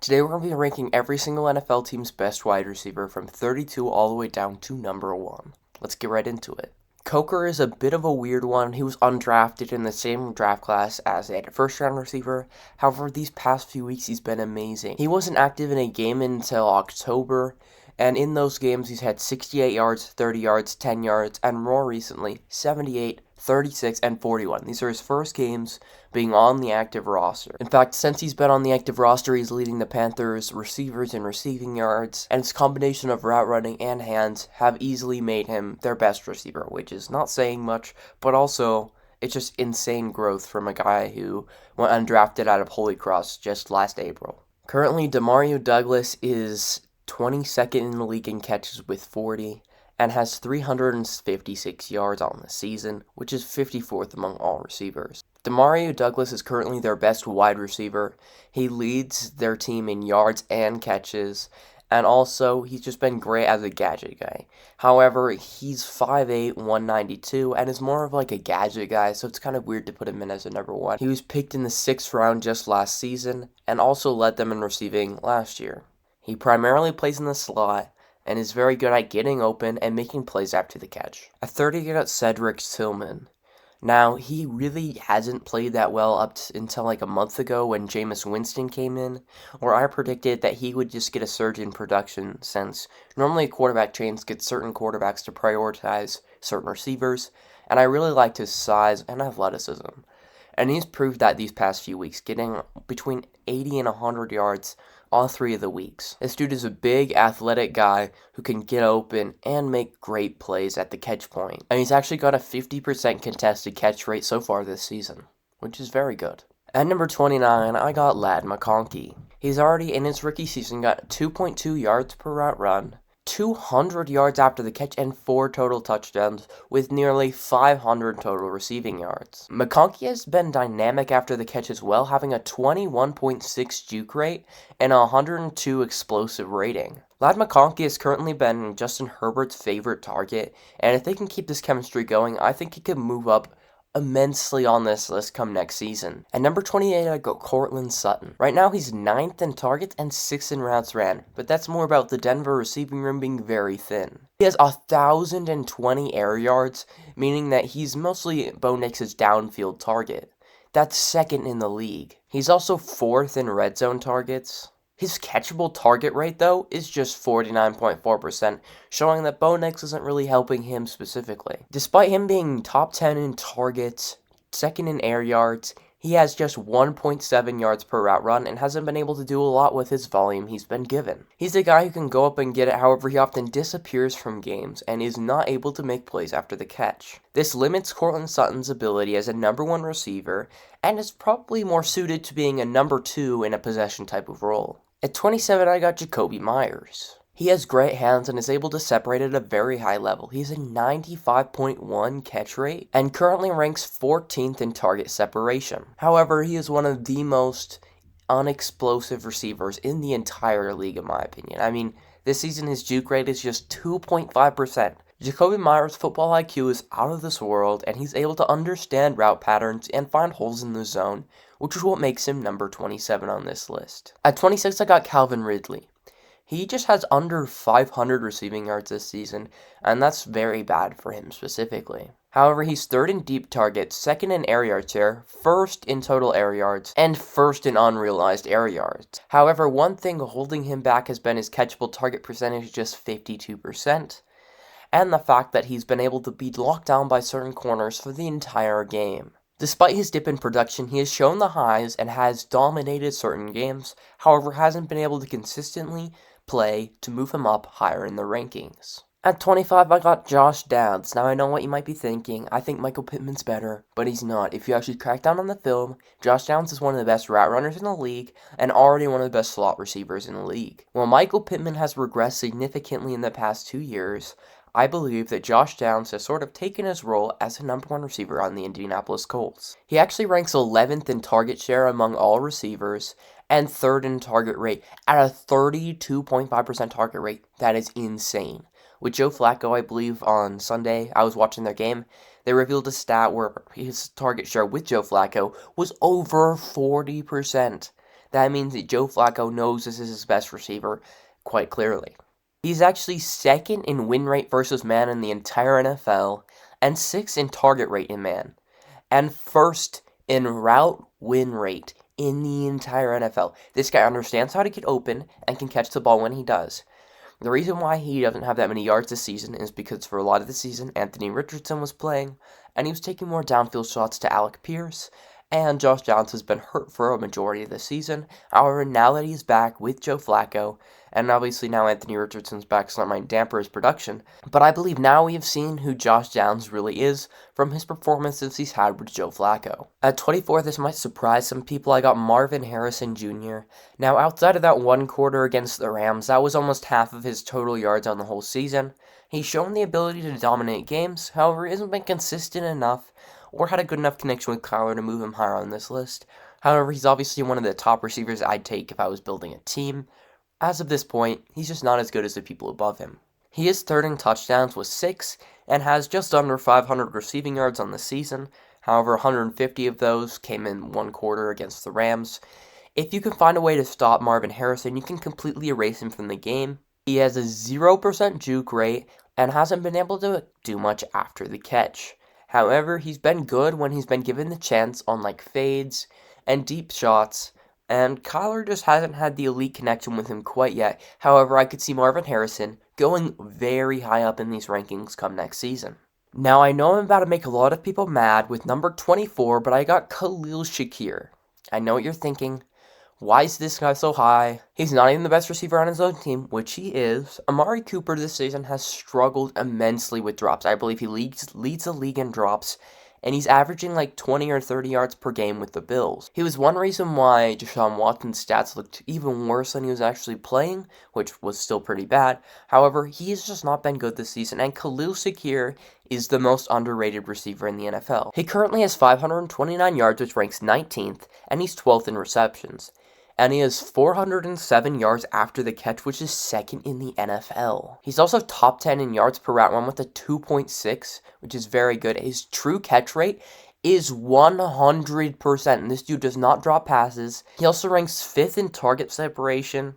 Today we're going to be ranking every single NFL team's best wide receiver from 32 all the way down to number 1. Let's get right into it. Coker is a bit of a weird one. He was undrafted in the same draft class as a first-round receiver. However, these past few weeks he's been amazing. He wasn't active in a game until October, and in those games he's had 68 yards, 30 yards, 10 yards, and more recently, 78, 36, and 41. These are his first games being on the active roster. In fact, since he's been on the active roster, he's leading the Panthers' receivers in receiving yards, and his combination of route running and hands have easily made him their best receiver, which is not saying much, but also it's just insane growth from a guy who went undrafted out of Holy Cross just last April. Currently, Demario Douglas is 22nd in the league in catches with 40, and has 356 yards on the season, which is 54th among all receivers. Demario Douglas is currently their best wide receiver. He leads their team in yards and catches, and also he's just been great as a gadget guy. However, he's 5'8", 192, and is more of like a gadget guy, so it's kind of weird to put him in as a number 1. He was picked in the 6th round just last season, and also led them in receiving last year. He primarily plays in the slot, and is very good at getting open and making plays after the catch. At 30, you got Cedric Tillman. Now, he really hasn't played that well until like a month ago when Jameis Winston came in, where I predicted that he would just get a surge in production since normally quarterback chains get certain quarterbacks to prioritize certain receivers, and I really liked his size and athleticism. And he's proved that these past few weeks, getting between 80 and 100 yards all 3 of the weeks. This dude is a big, athletic guy who can get open and make great plays at the catch point. And he's actually got a 50% contested catch rate so far this season, which is very good. At number 29, I got Ladd McConkey. He's already in his rookie season got 2.2 yards per route run, 200 yards after the catch, and 4 total touchdowns, with nearly 500 total receiving yards. McConkey has been dynamic after the catch as well, having a 21.6 juke rate and a 102 explosive rating. Ladd McConkey has currently been Justin Herbert's favorite target, and if they can keep this chemistry going, I think he could move up immensely on this list come next season. At number 28, I go Courtland Sutton. Right now, he's 9th in targets and 6th in routes ran, but that's more about the Denver receiving room being very thin. He has 1,020 air yards, meaning that he's mostly Bo Nix's downfield target. That's 2nd in the league. He's also 4th in red zone targets. His catchable target rate, though, is just 49.4%, showing that Bo Nix isn't really helping him specifically. Despite him being top 10 in targets, 2nd in air yards, he has just 1.7 yards per route run and hasn't been able to do a lot with his volume he's been given. He's a guy who can go up and get it, however he often disappears from games and is not able to make plays after the catch. This limits Courtland Sutton's ability as a number 1 receiver and is probably more suited to being a number 2 in a possession type of role. At 27, I got Jakobi Meyers. He has great hands and is able to separate at a very high level. He has a 95.1 catch rate and currently ranks 14th in target separation. However, he is one of the most unexplosive receivers in the entire league, in my opinion. I mean, this season his juke rate is just 2.5%. Jakobi Meyers' football IQ is out of this world, and he's able to understand route patterns and find holes in the zone, which is what makes him number 27 on this list. At 26, I got Calvin Ridley. He just has under 500 receiving yards this season, and that's very bad for him specifically. However, he's 3rd in deep targets, 2nd in air yard share, 1st in total air yards, and 1st in unrealized air yards. However, one thing holding him back has been his catchable target percentage, just 52%. And the fact that he's been able to be locked down by certain corners for the entire game. Despite his dip in production, he has shown the highs and has dominated certain games, however hasn't been able to consistently play to move him up higher in the rankings. At 25, I got Josh Downs. Now I know what you might be thinking, I think Michael Pittman's better, but he's not. If you actually crack down on the film, Josh Downs is one of the best route runners in the league, and already one of the best slot receivers in the league. While Michael Pittman has regressed significantly in the past 2 years, I believe that Josh Downs has sort of taken his role as the number 1 receiver on the Indianapolis Colts. He actually ranks 11th in target share among all receivers, and 3rd in target rate at a 32.5% target rate. That is insane. With Joe Flacco, I believe on Sunday, I was watching their game, they revealed a stat where his target share with Joe Flacco was over 40%. that means that Joe Flacco knows this is his best receiver quite clearly. He's actually second in win rate versus man in the entire NFL, and sixth in target rate in man, and first in route win rate in the entire NFL. This guy understands how to get open and can catch the ball when he does. The reason why he doesn't have that many yards this season is because for a lot of the season, Anthony Richardson was playing, and he was taking more downfield shots to Alec Pierce, and Josh Downs has been hurt for a majority of the season. However, now that he's back with Joe Flacco, and obviously now Anthony Richardson's back, so that might damper his production, but I believe now we have seen who Josh Downs really is from his performances he's had with Joe Flacco. At 24, this might surprise some people, I got Marvin Harrison Jr. Now, outside of that one quarter against the Rams, that was almost half of his total yards on the whole season. He's shown the ability to dominate games, however, he hasn't been consistent enough or had a good enough connection with Kyler to move him higher on this list. However, he's obviously one of the top receivers I'd take if I was building a team. As of this point, he's just not as good as the people above him. He is third in touchdowns with 6, and has just under 500 receiving yards on the season. However, 150 of those came in one quarter against the Rams. If you can find a way to stop Marvin Harrison, you can completely erase him from the game. He has a 0% juke rate, and hasn't been able to do much after the catch. However, he's been good when he's been given the chance on like fades and deep shots, and Kyler just hasn't had the elite connection with him quite yet. However, I could see Marvin Harrison going very high up in these rankings come next season. Now, I know I'm about to make a lot of people mad with number 24, but I got Khalil Shakir. I know what you're thinking. Why is this guy so high? He's not even the best receiver on his own team, which he is. Amari Cooper this season has struggled immensely with drops. I believe he leads the league in drops, and he's averaging like 20 or 30 yards per game with the Bills. He was one reason why Deshaun Watson's stats looked even worse than he was actually playing, which was still pretty bad. However, he has just not been good this season, and Khalil Shakir is the most underrated receiver in the NFL. He currently has 529 yards, which ranks 19th, and he's 12th in receptions. And he has 407 yards after the catch, which is second in the NFL. He's also top 10 in yards per route run with a 2.6, which is very good. His true catch rate is 100%, and this dude does not drop passes. He also ranks 5th in target separation,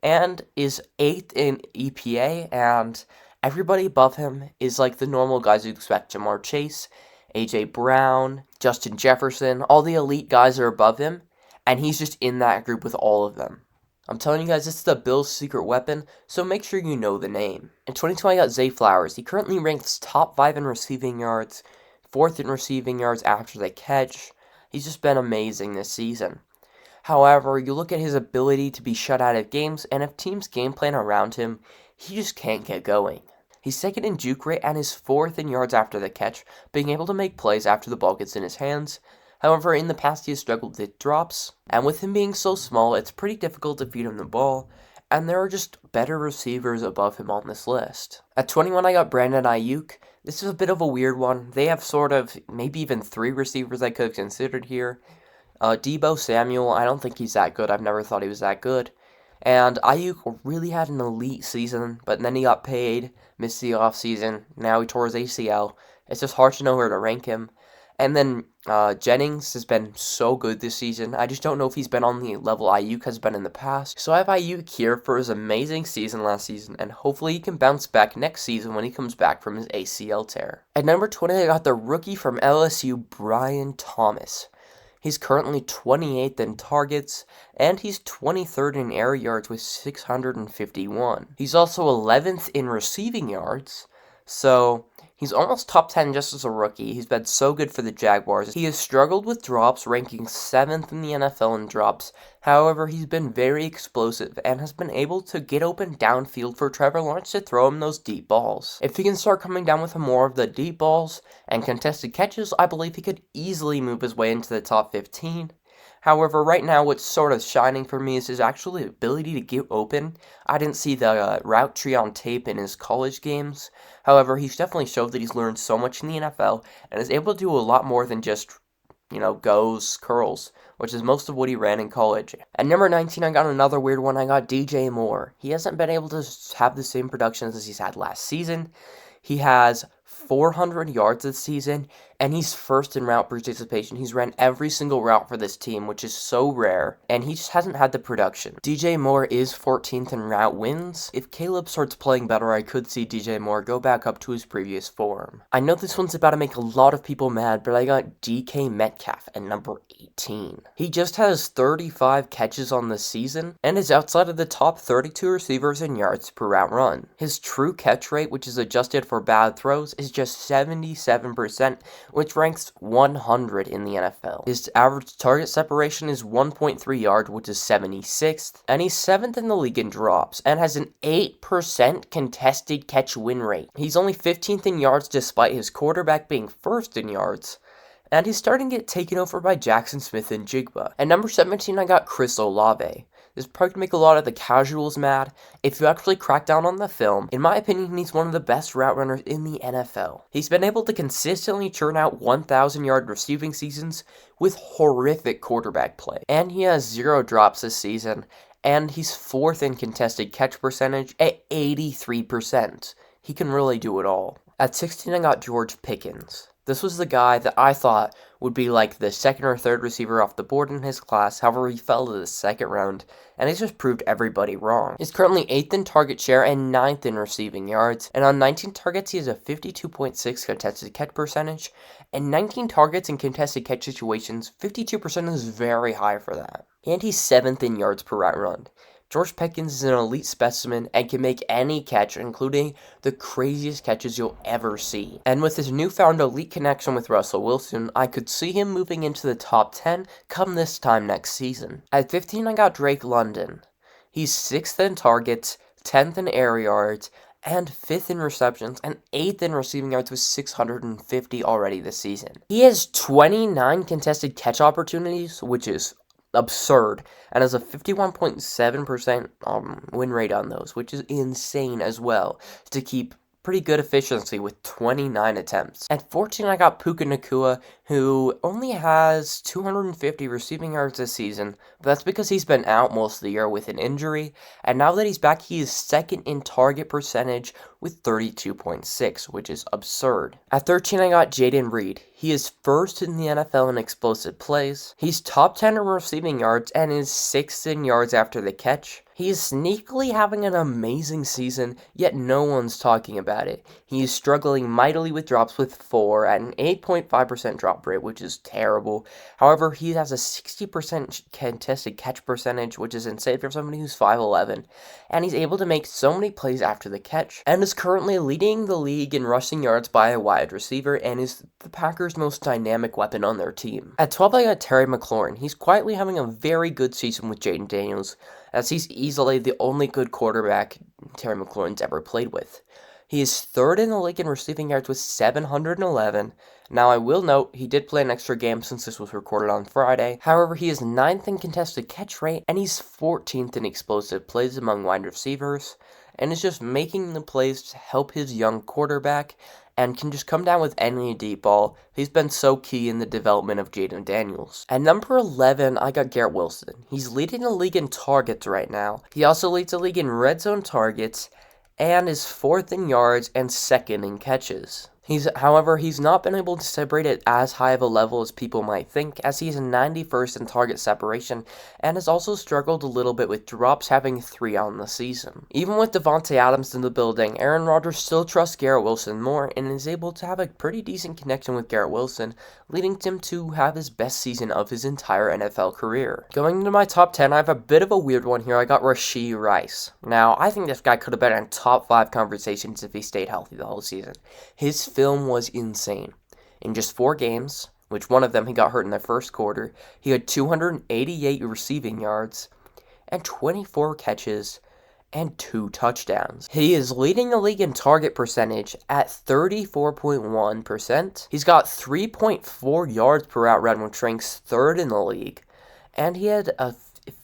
and is 8th in EPA, and everybody above him is like the normal guys you'd expect. Jamar Chase, A.J. Brown, Justin Jefferson, all the elite guys are above him. And he's just in that group with all of them. I'm telling you guys, this is the Bills' secret weapon, so make sure you know the name. In 2020, I got Zay Flowers. He currently ranks top 5 in receiving yards, 4th in receiving yards after the catch. He's just been amazing this season. However, you look at his ability to be shut out of games, and if teams game plan around him, he just can't get going. He's second in juke rate and is 4th in yards after the catch, being able to make plays after the ball gets in his hands. However, in the past he has struggled with drops, and with him being so small, it's pretty difficult to feed him the ball, and there are just better receivers above him on this list. At 21, I got Brandon Ayuk. This is a bit of a weird one. They have sort of, maybe even 3 receivers I could have considered here. Deebo Samuel, I don't think he's that good. I've never thought he was that good. And Ayuk really had an elite season, but then he got paid, missed the offseason, now he tore his ACL. It's just hard to know where to rank him. And then Jennings has been so good this season. I just don't know if he's been on the level Ayuk has been in the past. So I have Ayuk here for his amazing season last season, and hopefully he can bounce back next season when he comes back from his ACL tear. At number 20, I got the rookie from LSU, Brian Thomas. He's currently 28th in targets, and he's 23rd in air yards with 651. He's also 11th in receiving yards, so he's almost top 10 just as a rookie. He's been so good for the Jaguars. He has struggled with drops, ranking 7th in the NFL in drops. However, he's been very explosive and has been able to get open downfield for Trevor Lawrence to throw him those deep balls. If he can start coming down with more of the deep balls and contested catches, I believe he could easily move his way into the top 15. However, right now, what's sort of shining for me is his actual ability to get open. I didn't see the route tree on tape in his college games. However, he's definitely showed that he's learned so much in the NFL and is able to do a lot more than just, goes, curls, which is most of what he ran in college. At number 19, I got another weird one. I got DJ Moore. He hasn't been able to have the same production as he's had last season. He has 400 yards this season and he's first in route participation. He's ran every single route for this team, which is so rare, and he just hasn't had the production. DJ Moore is 14th in route wins. If Caleb starts playing better, I could see DJ Moore go back up to his previous form. I know this one's about to make a lot of people mad, but I got DK Metcalf at number 18. He just has 35 catches on the season, and is outside of the top 32 receivers in yards per route run. His true catch rate, which is adjusted for bad throws, is just 77%, which ranks 100 in the NFL. His average target separation is 1.3 yards, which is 76th, and he's 7th in the league in drops, and has an 8% contested catch win rate. He's only 15th in yards despite his quarterback being first in yards, and he's starting to get taken over by Jackson Smith and Jigba. At number 17, I got Chris Olave. This is probably going to make a lot of the casuals mad. If you actually crack down on the film, in my opinion, he's one of the best route runners in the NFL. He's been able to consistently churn out 1,000-yard receiving seasons with horrific quarterback play. And he has 0 drops this season, and he's 4th in contested catch percentage at 83%. He can really do it all. At 16, I got George Pickens. This was the guy that I thought would be like the second or third receiver off the board in his class. However, he fell to the second round, and he's just proved everybody wrong. He's currently 8th in target share and 9th in receiving yards, and on 19 targets, he has a 52.6 contested catch percentage, and 19 targets in contested catch situations, 52% is very high for that. And he's 7th in yards per route run. George Pickens is an elite specimen and can make any catch, including the craziest catches you'll ever see. And with his newfound elite connection with Russell Wilson, I could see him moving into the top 10 come this time next season. At 15, I got Drake London. He's 6th in targets, 10th in air yards, and 5th in receptions, and 8th in receiving yards with 650 already this season. He has 29 contested catch opportunities, which is absurd, and has a 51.7% win rate on those, which is insane as well, to keep pretty good efficiency with 29 attempts. At 14, I got Puka Nacua, who only has 250 receiving yards this season, but that's because he's been out most of the year with an injury, and now that he's back, he is 2nd in target percentage with 32.6, which is absurd. At 13, I got Jayden Reed. He is 1st in the NFL in explosive plays. He's top 10 in receiving yards and is 6th in yards after the catch. He is sneakily having an amazing season, yet no one's talking about it. He is struggling mightily with drops with 4 at an 8.5% drop rate, which is terrible. However, he has a 60% contested catch percentage, which is insane for somebody who's 5'11", and he's able to make so many plays after the catch, and is currently leading the league in rushing yards by a wide receiver, and is the Packers' most dynamic weapon on their team. At 12, I got Terry McLaurin. He's quietly having a very good season with Jayden Daniels, as he's easily the only good quarterback Terry McLaurin's ever played with. He is 3rd in the league in receiving yards with 711. Now, I will note, he did play an extra game since this was recorded on Friday. However, he is 9th in contested catch rate, and he's 14th in explosive plays among wide receivers, and is just making the plays to help his young quarterback, and can just come down with any deep ball. He's been so key in the development of Jayden Daniels. At number 11, I got Garrett Wilson. He's leading the league in targets right now. He also leads the league in red zone targets, and is 4th in yards and 2nd in catches. However, he's not been able to separate at as high of a level as people might think, as he's 91st in target separation, and has also struggled a little bit with drops, having 3 on the season. Even with Davante Adams in the building, Aaron Rodgers still trusts Garrett Wilson more, and is able to have a pretty decent connection with Garrett Wilson, leading him to have his best season of his entire NFL career. Going into my top 10, I have a bit of a weird one here. I got Rashee Rice. Now, I think this guy could have been in top 5 conversations if he stayed healthy the whole season. His film was insane. In just 4 games, which one of them he got hurt in the first quarter, he had 288 receiving yards and 24 catches and 2 touchdowns. He is leading the league in target percentage at 34.1%. He's got 3.4 yards per route run, which ranks 3rd in the league, and he had a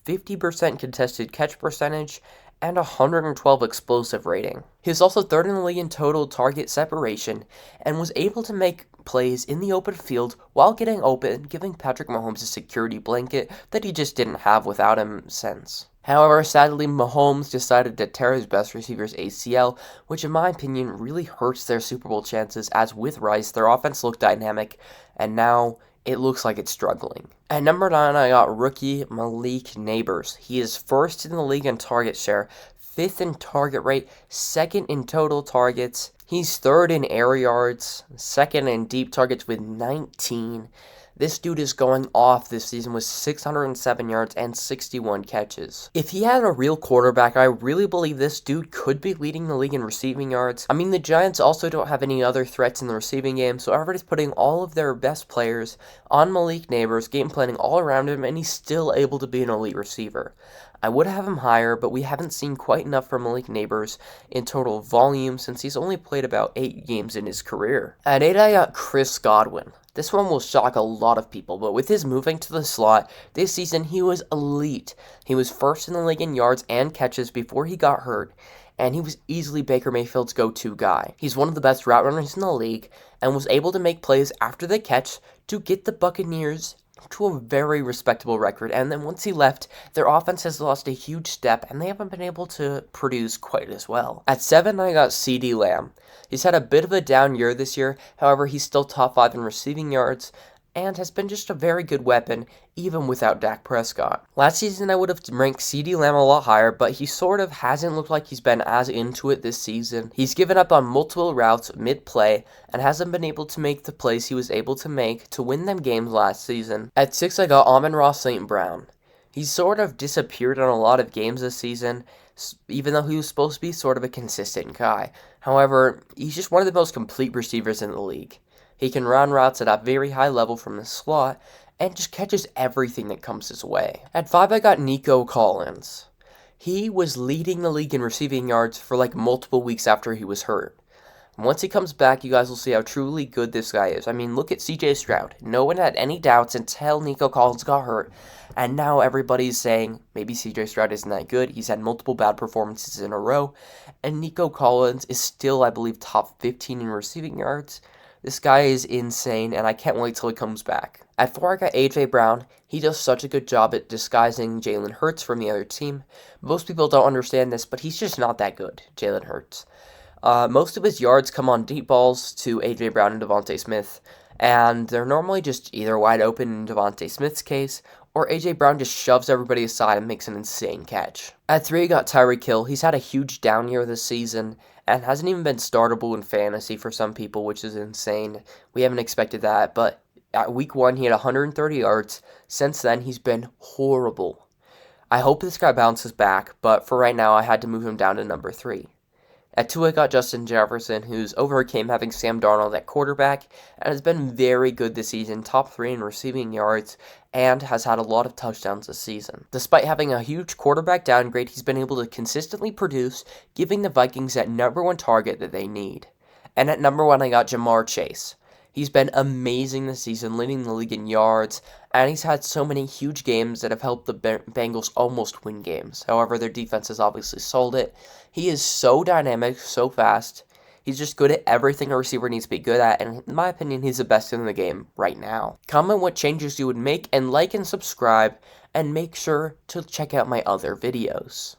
50% contested catch percentage and 112 explosive rating. He is also 3rd in the league in total target separation, and was able to make plays in the open field while getting open, giving Patrick Mahomes a security blanket that he just didn't have without him since. However, sadly, Mahomes decided to tear his best receiver's ACL, which in my opinion really hurts their Super Bowl chances, as with Rice, their offense looked dynamic, and now it looks like it's struggling. At number 9, I got rookie Malik Nabers. He is first in the league in target share, 5th in target rate, 2nd in total targets. He's 3rd in air yards, 2nd in deep targets with 19. This dude is going off this season with 607 yards and 61 catches. If he had a real quarterback, I really believe this dude could be leading the league in receiving yards. I mean, the Giants also don't have any other threats in the receiving game, so everybody's putting all of their best players on Malik Nabers, game planning all around him, and he's still able to be an elite receiver. I would have him higher, but we haven't seen quite enough from Malik Nabers in total volume since he's only played about 8 games in his career. At 8, I got Chris Godwin. This one will shock a lot of people, but with his moving to the slot, this season he was elite. He was first in the league in yards and catches before he got hurt, and he was easily Baker Mayfield's go-to guy. He's one of the best route runners in the league, and was able to make plays after the catch to get the Buccaneers to a very respectable record, and then once he left, their offense has lost a huge step, and they haven't been able to produce quite as well. At 7, I got CeeDee Lamb. He's had a bit of a down year this year, however, he's still top 5 in receiving yards, and has been just a very good weapon, even without Dak Prescott. Last season, I would have ranked CeeDee Lamb a lot higher, but he sort of hasn't looked like he's been as into it this season. He's given up on multiple routes mid-play, and hasn't been able to make the plays he was able to make to win them games last season. At 6, I got Amon-Ra St. Brown. He's sort of disappeared on a lot of games this season, even though he was supposed to be sort of a consistent guy. However, he's just one of the most complete receivers in the league. He can run routes at a very high level from the slot, and just catches everything that comes his way. At 5, I got Nico Collins. He was leading the league in receiving yards for like multiple weeks after he was hurt. And once he comes back, you guys will see how truly good this guy is. I mean, look at CJ Stroud. No one had any doubts until Nico Collins got hurt, and now everybody's saying maybe CJ Stroud isn't that good. He's had multiple bad performances in a row, and Nico Collins is still, I believe, top 15 in receiving yards. This guy is insane, and I can't wait till he comes back. At 4, I got A.J. Brown. He does such a good job at disguising Jalen Hurts from the other team. Most people don't understand this, but he's just not that good, Jalen Hurts. Most of his yards come on deep balls to A.J. Brown and Devontae Smith, and they're normally just either wide open in Devontae Smith's case, or A.J. Brown just shoves everybody aside and makes an insane catch. At 3, I got Tyreek Hill. He's had a huge down year this season, and hasn't even been startable in fantasy for some people, which is insane. We haven't expected that, but at week 1, he had 130 yards. Since then, he's been horrible. I hope this guy bounces back, but for right now, I had to move him down to number 3. At 2, I got Justin Jefferson, who's overcame having Sam Darnold at quarterback, and has been very good this season, top 3 in receiving yards, and has had a lot of touchdowns this season. Despite having a huge quarterback downgrade, he's been able to consistently produce, giving the Vikings that number 1 target that they need. And at number 1, I got Ja'Marr Chase. He's been amazing this season, leading the league in yards, and he's had so many huge games that have helped the Bengals almost win games. However, their defense has obviously sold it. He is so dynamic, so fast. He's just good at everything a receiver needs to be good at, and in my opinion, he's the best in the game right now. Comment what changes you would make, and like and subscribe, and make sure to check out my other videos.